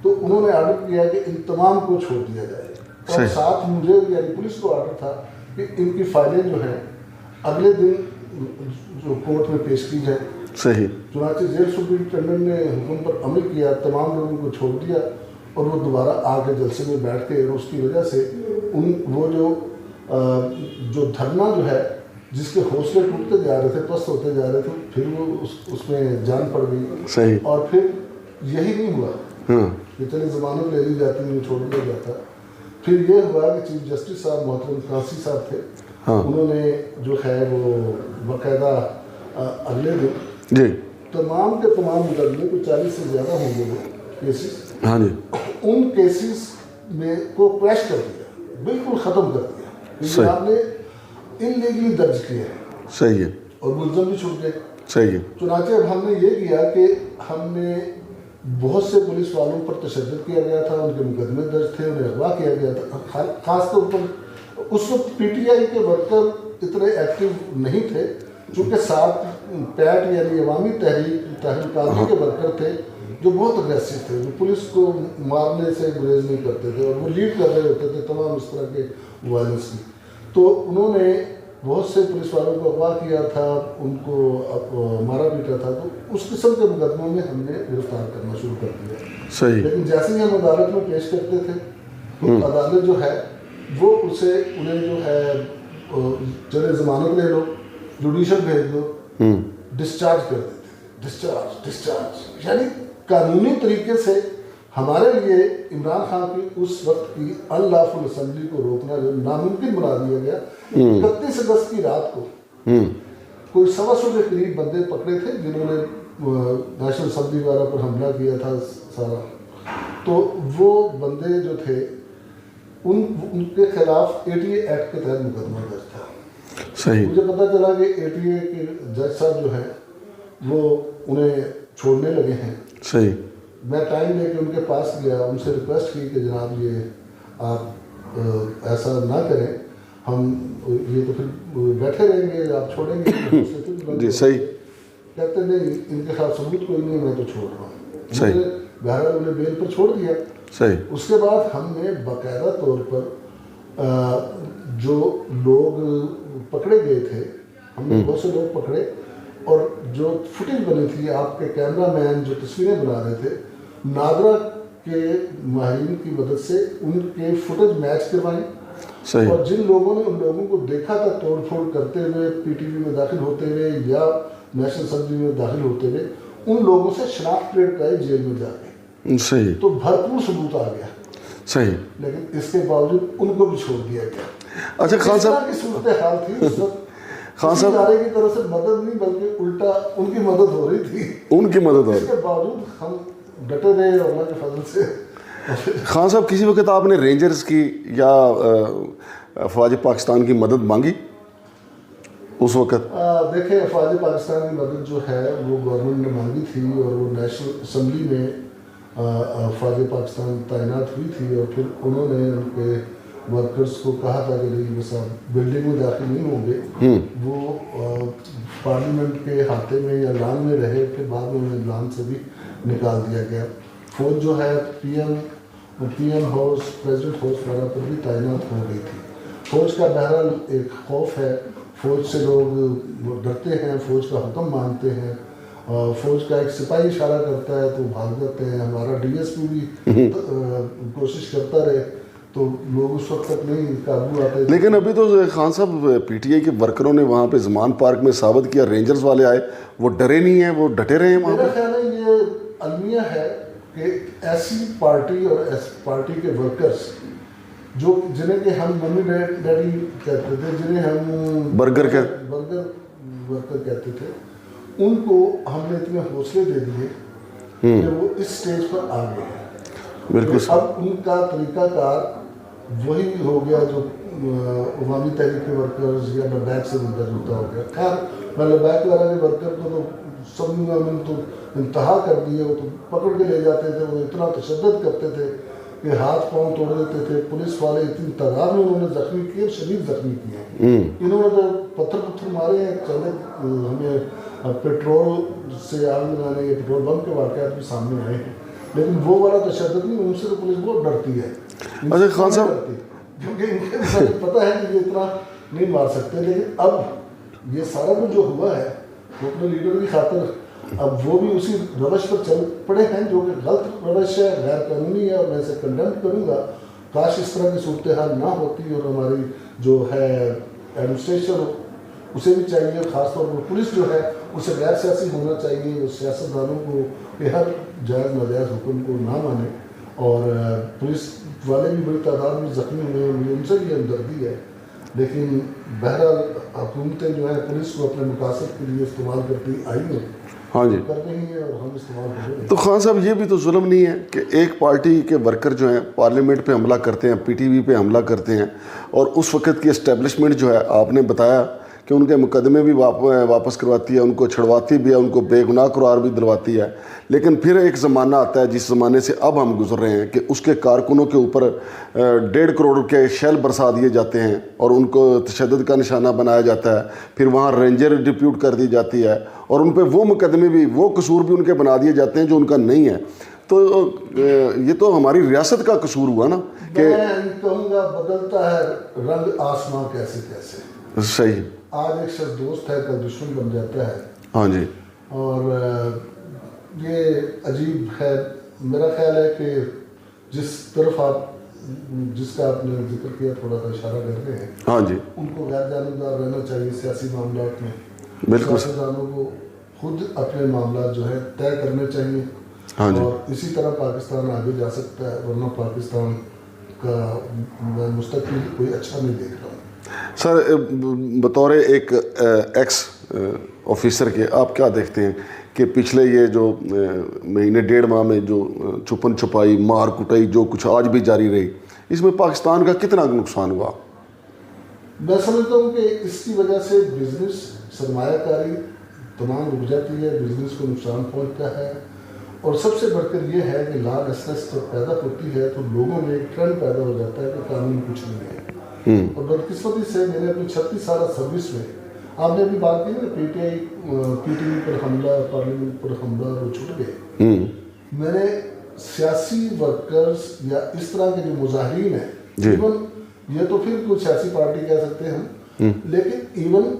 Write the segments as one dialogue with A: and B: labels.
A: تو انہوں نے آرڈر کیا کہ ان تمام کو چھوڑ دیا جائے، اور ساتھ مجھے یعنی پولیس کو آرڈر تھا کہ ان کی فائلیں جو ہیں اگلے دن جو کورٹ میں پیش کی جائے.
B: صحیح.
A: چنانچہ جیل سپرنٹینڈنٹ نے حکم پر عمل کیا، تمام لوگوں کو چھوڑ دیا، اور وہ دوبارہ آ کے جلسے میں بیٹھ کے، اور اس کی وجہ سے وہ جو دھرنا جو ہے جس کے حوصلے ٹوٹتے جا رہے تھے، پست ہوتے جا رہے تھے، پھر وہ اس میں جان پڑ گئی.
B: صحیح.
A: اور پھر یہی نہیں ہوا کہ چلے ضمانت لے لی جاتی، انہیں چھوڑ دیا جاتا. پھر یہ ہوا کہ چیف جسٹس صاحب محترم قاضی صاحب تھے، انہوں نے جو ہے وہ باقاعدہ اگلے دن
B: جی
A: تمام کے تمام مقدمے کو 40 سے زیادہ ہوں گے وہ کیسز،
B: ہاں جی،
A: ان کیسز میں کو کریش کر دیا، بالکل ختم کر دیا، کیونکہ آپ نے انلیگلی درج کیا ہے.
B: صحیح ہے.
A: اور ملزم بھی چھوٹ گئے.
B: صحیح ہے.
A: چنانچہ اب ہم نے یہ کیا کہ ہم نے بہت سے پولیس والوں پر تشدد کیا گیا تھا، ان کے مقدمے درج تھے، انہیں اغوا کیا گیا تھا. خاص طور پر اس وقت پی ٹی آئی کے ورکر اتنے ایکٹیو نہیں تھے، چونکہ ساتھ پیٹ یعنی عوامی تحریکات کے ورکر تھے جو بہت اگریسو تھے، جو پولیس کو مارنے سے گریز نہیں کرتے تھے، اور وہ لیڈ کر رہے ہوتے تھے تمام اس طرح کے وائلنس کی. تو انہوں نے بہت سے پولیس والوں کو اغوا کیا تھا، ان کو مارا پیٹا تھا. تو اس قسم کے مقدموں میں ہم نے گرفتار کرنا شروع کر دیا.
B: صحیح.
A: لیکن جیسے ہی ہم عدالت میں پیش کرتے تھے تو عدالت جو ہے وہ اسے انہیں جو ہے چلے ضمانت لے لو، جوڈیشل بھیج دو، ڈسچارج کر دیتے. ڈسچارج یعنی قانونی طریقے سے ہمارے لیے عمران خان کی اس وقت کی ان لافل اسمبلی کو روکنا جو ناممکن بنا دیا گیا. 31 اگست کی رات کو کوئی 125 کے قریب بندے پکڑے تھے جنہوں نے نیشنل اسمبلی وغیرہ پر حملہ کیا تھا سارا. تو وہ بندے جو تھے ان کے خلاف 88 ایکٹ کے تحت مقدمہ درج تھا.
B: صحیح.
A: مجھے پتہ چلا کہ 88 کے جج صاحب جو ہیں وہ انہیں چھوڑنے لگے ہیں.
B: صحیح.
A: میں ٹائم لے کے ان کے پاس گیا، ان سے ریکویسٹ کی کہ جناب یہ آپ ایسا نہ کریں، ہم یہ تو پھر بیٹھے رہیں گے، آپ چھوڑیں گے.
B: جی صحیح.
A: کہتے نہیں، ان کے خلاف ثبوت کوئی نہیں، میں تو چھوڑ رہا ہوں.
B: صحیح.
A: بہرحال انہیں بیل پر چھوڑ دیا.
B: صحیح.
A: اس کے بعد ہم نے باقاعدہ طور پر جو لوگ پکڑے گئے تھے، ہم نے بہت سے لوگ پکڑے، اور جو فوٹیج بنی تھی، آپ کے کیمرہ مین جو تصویریں بنا رہے تھے، نادرا کے ماہرین کی مدد سے ان کے فوٹیج میچ کروائیں.
B: صحیح.
A: اور جن لوگوں نے ان لوگوں کو دیکھا تھا توڑ پھوڑ کرتے ہوئے پی ٹی وی میں داخل ہوتے ہوئے یا نیشنل اسمبلی میں داخل ہوتے ہوئے، ان لوگوں سے شناخت کریٹ کرائی جیل میں جا کے.
B: صحیح.
A: تو بھرپور ثبوت آ گیا.
B: صحیح.
A: لیکن اس کے باوجود ان کو بھی چھوڑ دیا گیا.
B: اچھا خان صاحب
A: کی صورتحال تھی اس وقت.
B: خان صاحب
A: ادارے کی طرف سے مدد نہیں بلکہ الٹا ان کی مدد ہو رہی تھی.
B: ان کی مدد ہو رہی.
A: اس کے باوجود ہم ڈٹے رہے اللہ کے فضل سے.
B: خان صاحب کسی وقت آپ نے رینجرز کی یا افواج پاکستان کی مدد مانگی اس وقت؟
A: دیکھیں، افواج پاکستان کی مدد جو ہے وہ گورنمنٹ نے مانگی تھی، اور وہ نیشنل اسمبلی میں افواج پاکستان تعینات ہوئی تھی، اور پھر انہوں نے ان کے ورکرز کو کہا تھا کہ نہیں بس آپ بلڈنگ میں داخل نہیں ہوں گے. وہ پارلیمنٹ کے احاطے میں یا لان میں رہے، پھر بعد میں انہیں لان سے بھی نکال دیا گیا. فوج جو ہے P M house, president house وغیرہ پر بھی تعینات ہو گئی تھی. فوج کا بہرحال ایک خوف ہے، فوج سے لوگ ڈرتے ہیں، فوج کا حکم مانتے ہیں. فوج کا ایک سپاہی اشارہ کرتا ہے تو بھاگ جاتے ہیں. ہمارا ڈی ایس پی بھی کوشش کرتا رہے تو لوگ اس وقت تک نہیں قابو آتے.
B: لیکن ابھی تو خان صاحب پی ٹی آئی کے ورکروں نے وہاں پہ زمان پارک میں ثابت کیا، رینجرز والے آئے، وہ ڈرے نہیں ہیں، وہ ڈٹے رہے ہیں وہاں پہ.
A: میرا خیال ہے یہ المیہ ہے کہ ایسی پارٹی اور ایس پارٹی کے ورکرز جو جنہیں کہ ہم ممی ڈیڈی کہتے تھے، جنہیں ہم برگر ورکر کہتے تھے، ان کو ہم نے اتنے حوصلے دے دیے کہ وہ اس سٹیج پر آ گئے ہیں.
B: بالکل.
A: اب ان کا طریقہ کار وہی ہو گیا جو عوامی تحریک کے ورکرز یا لبیک سے ملتا جلتا ہو گیا. خیر میں لبیک والا کے ورکر کو تو سب نے تو انتہا کر دی ہے. وہ تو پکڑ کے لے جاتے تھے، وہ اتنا تشدد کرتے تھے کہ ہاتھ پاؤں توڑ دیتے تھے. پولیس والے اتنی تعداد میں انہوں نے زخمی کیے، شدید زخمی کیے ہیں. انہوں نے تو پتھر مارے ہیں. چلے ہمیں پیٹرول سے آگ لگانے یا پیٹرول بم کے واقعات بھی سامنے آئے ہیں. لیکن وہ والا تشدد نہیں, ان سے تو پولیس بہت ڈرتی ہے.
B: اچھا خان صاحب,
A: کیونکہ ان کے پتہ ہے کہ یہ اتنا نہیں مار سکتے. لیکن اب یہ سارا کچھ جو ہوا ہے وہ اپنے لیڈر کی خاطر اب وہ بھی اسی روش پر چل پڑے ہیں جو کہ غلط روش ہے, غیر قانونی ہے, اور میں اسے کنڈیم کروں گا. کاش اس طرح کی صورتحال نہ ہوتی, اور ہماری جو ہے ایڈمنسٹریشن اسے بھی چاہیے, خاص طور پر پولیس جو ہے اسے غیر سیاسی ہونا چاہیے. وہ سیاستدانوں کو کہ ہر جائز ناجائز حکم کو نہ مانے, اور پولیس والے بھی بڑی تعداد میں زخمی ہوئے ہیں, ان سے بھی ہمدردی ہے. لیکن بہرحال حکومتیں جو ہے پولیس کو اپنے مقاصد کے لیے استعمال کرتی آئی ہیں,
B: ہاں جی,
A: کر رہی ہیں, اور ہم استعمال کر رہے ہیں.
B: تو خان صاحب یہ بھی تو ظلم نہیں ہے کہ ایک پارٹی کے ورکر جو ہیں پارلیمنٹ پہ حملہ کرتے ہیں, پی ٹی وی پہ حملہ کرتے ہیں, اور اس وقت کی اسٹیبلشمنٹ جو ہے آپ نے بتایا کہ ان کے مقدمے بھی واپس کرواتی ہے, ان کو چھڑواتی بھی ہے, ان کو بے گناہ قرار بھی دلواتی ہے. لیکن پھر ایک زمانہ آتا ہے جس زمانے سے اب ہم گزر رہے ہیں کہ اس کے کارکنوں کے اوپر 1.5 کروڑ کے شیل برسا دیے جاتے ہیں, اور ان کو تشدد کا نشانہ بنایا جاتا ہے. پھر وہاں رینجر ڈپیوٹ کر دی جاتی ہے, اور ان پہ وہ مقدمے بھی, وہ قصور بھی ان کے بنا دیے جاتے ہیں جو ان کا نہیں ہے. تو یہ تو ہماری ریاست کا قصور ہوا نا کہ
A: میں کہوں گا بدلتا ہے رنگ آسماں کیسے کیسے.
B: صحیح,
A: آج ایک شخص دوست ہے کل دشمن بن جاتا ہے.
B: ہاں جی,
A: اور یہ عجیب ہے. میرا خیال ہے کہ جس طرف جس کا آپ نے ذکر کیا, تھوڑا سا اشارہ کر رہے ہیں,
B: ہاں جی,
A: ان کو غیر جانبدار رہنا چاہیے سیاسی معاملات میں.
B: بالکل,
A: سیاستدانوں کو خود اپنے معاملات جو ہے طے کرنے چاہیے,
B: ہاں جی,
A: اور اسی طرح پاکستان آگے جا سکتا ہے. ورنہ پاکستان کا میں مستقبل کوئی اچھا نہیں دیکھ رہا ہوں.
B: سر بطور ایک ایکس آفیسر کے آپ کیا دیکھتے ہیں کہ پچھلے یہ جو مہینے 1.5 ماہ میں جو چھپن چھپائی, مار کٹائی جو کچھ آج بھی جاری رہی, اس میں پاکستان کا کتنا نقصان ہوا؟
A: میں سمجھتا ہوں کہ اس کی وجہ سے بزنس, سرمایہ کاری تمام رک جاتی ہے, بزنس کو نقصان پہنچتا ہے. اور سب سے بڑھ کر یہ ہے کہ لا لیسنس جب پیدا ہوتی ہے تو لوگوں میں ایک ٹرینڈ پیدا ہو جاتا ہے کہ قانون کچھ نہیں ہے. اور بدقسمتی سے میں نے اپنی 36 سالہ سروس میں, آپ نے ابھی بات کی نا پی ٹی وی پر حملہ, پارلیمنٹ پر حملہ, وہ چھٹ گئے. میں نے سیاسی ورکرز یا اس طرح کے جو مظاہرین ہیں, ایون یہ تو پھر کوئی سیاسی پارٹی کہہ سکتے ہیں, لیکن ایون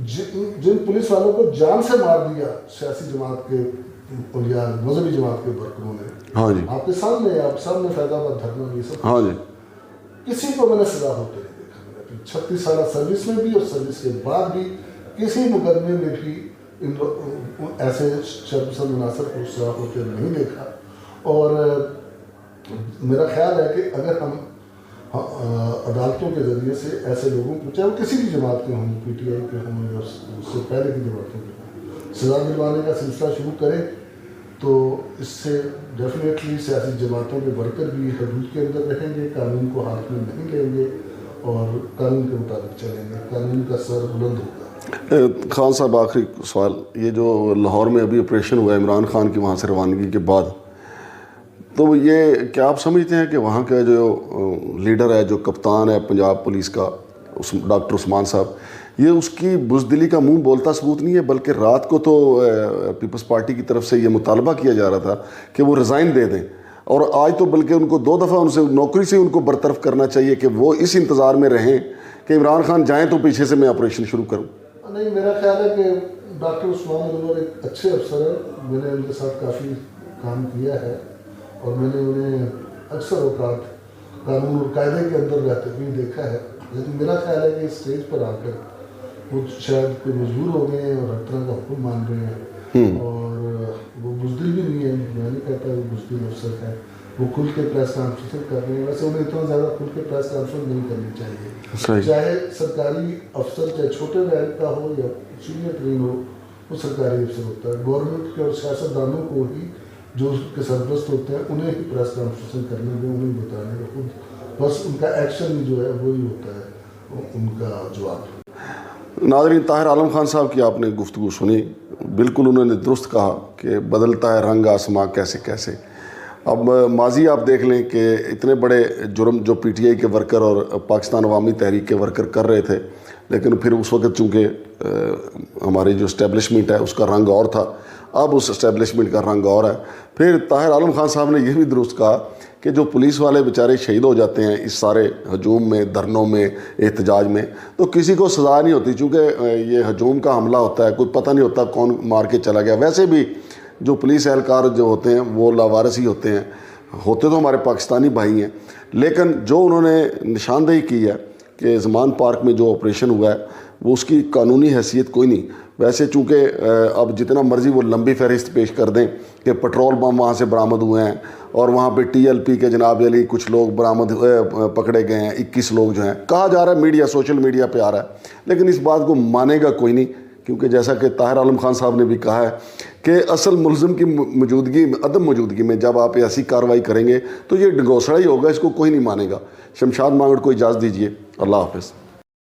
A: جن پولیس والوں کو جان سے مار دیا سیاسی جماعت کے یا مذہبی جماعت کے ورکروں نے,
B: ہاں جی,
A: آپ کے سامنے, آپ سامنے فیض آباد دھرنا, یہ سب,
B: ہاں جی,
A: کسی کو میں نے سزا ہوتے نہیں دیکھا. میں نے 36 سالہ سروس میں بھی اور سروس کے بعد بھی کسی مقدمے میں بھی ایسے شرپسند عناصر کو سزا ہوتے نہیں دیکھا. اور میرا خیال ہے کہ اگر ہم عدالتوں کے ذریعے سے ایسے لوگوں کو, چاہے وہ کسی بھی جماعت کے ہوں, پی ٹی آئی کے ہوں یا اس سے پہلے کی جماعتوں کے ہوں, سزا دلوانے کا سلسلہ شروع کریں تو اس سے ڈیفینیٹلی سیاسی جماعتوں کے ورکر بھی حدود کے اندر رہیں گے, قانون کو ہاتھ میں نہیں لیں گے, اور قانون کے مطابق چلیں گے. قانون کا سر بلند ہوگا.
B: خان صاحب آخری سوال, یہ جو لاہور میں ابھی آپریشن ہوا ہے عمران خان کی وہاں سے روانگی کے بعد, تو یہ کیا آپ سمجھتے ہیں کہ وہاں کا جو لیڈر ہے, جو کپتان ہے پنجاب پولیس کا, ڈاکٹر عثمان صاحب, یہ اس کی بزدلی کا منہ بولتا ثبوت نہیں ہے, بلکہ رات کو تو پیپلز پارٹی کی طرف سے یہ مطالبہ کیا جا رہا تھا کہ وہ ریزائن دے دیں, اور آج تو بلکہ ان کو 2 دفعہ ان سے نوکری سے ان کو برطرف کرنا چاہیے کہ وہ اس انتظار میں رہیں کہ عمران خان جائیں تو پیچھے سے میں آپریشن شروع کروں.
A: نہیں, میرا خیال ہے کہ ڈاکٹر عثمان انور ایک اچھے افسر ہیں. میں نے ان کے ساتھ کافی کام کیا ہے, اور میں نے انہیں اکثر اوقات قانون اور قاعدے کے اندر رہتے ہوئے دیکھا ہے. لیکن میرا خیال ہے کہ اس اسٹیج پر آ کر وہ شاید کوئی مجبور ہو گئے ہیں اور ہر طرح کا حکم مان رہے ہیں, اور وہ بزدل بھی نہیں ہے. میں نہیں کہتا وہ بزدل افسر ہے, وہ کھل کے پریس کانفرنس کر رہے ہیں. ویسے انہیں اتنا زیادہ کھل کے پریس کانفرنس نہیں کرنی چاہیے. چاہے سرکاری افسر چاہے چھوٹے رینک کا ہو یا سینئر ترین ہو, وہ سرکاری افسر ہوتا ہے. گورنمنٹ کے اور سیاستدانوں کو ہی, جو اس کے سرپرست ہوتے ہیں, انہیں ہی پریس کانفرنس کرنے کے, انہیں بتانے کا, خود بس ان کا ایکشن جو ہے وہی ہوتا ہے ان کا جواب.
B: ناظرین, طاہر عالم خان صاحب کی آپ نے گفتگو سنی, بالکل انہوں نے درست کہا کہ بدلتا ہے رنگ آسماں کیسے کیسے. اب ماضی آپ دیکھ لیں کہ اتنے بڑے جرم جو پی ٹی آئی کے ورکر اور پاکستان عوامی تحریک کے ورکر کر رہے تھے, لیکن پھر اس وقت چونکہ ہماری جو اسٹیبلشمنٹ ہے اس کا رنگ اور تھا, اب اس اسٹیبلشمنٹ کا رنگ اور ہے۔ پھر طاہر عالم خان صاحب نے یہ بھی درست کہا کہ جو پولیس والے بیچارے شہید ہو جاتے ہیں اس سارے ہجوم میں، دھرنوں میں، احتجاج میں، تو کسی کو سزا نہیں ہوتی، چونکہ یہ ہجوم کا حملہ ہوتا ہے، کوئی پتہ نہیں ہوتا کون مار کے چلا گیا۔ ویسے بھی جو پولیس اہلکار جو ہوتے ہیں وہ لاوارث ہی ہوتے ہیں، ہوتے تو ہمارے پاکستانی بھائی ہیں، لیکن جو انہوں نے نشاندہی کی ہے کہ زمان پارک میں جو آپریشن ہوا ہے وہ اس کی قانونی حیثیت کوئی نہیں۔ ویسے چونکہ اب جتنا مرضی وہ لمبی فہرست پیش کر دیں کہ پٹرول بم وہاں سے برآمد ہوئے ہیں اور وہاں پہ TLP کے جناب علی کچھ لوگ پکڑے گئے ہیں، 21 لوگ جو ہیں، کہا جا رہا ہے میڈیا، سوشل میڈیا پہ آ رہا ہے، لیکن اس بات کو مانے گا کوئی نہیں، کیونکہ جیسا کہ طاہر عالم خان صاحب نے بھی کہا ہے کہ اصل ملزم کی موجودگی، عدم موجودگی میں جب آپ ایسی کارروائی کریں گے تو یہ ڈگوسڑا ہی ہوگا، اس کو کوئی نہیں مانے گا۔ شمشاد مانگڑ کو اجازت دیجیے، اللہ حافظ۔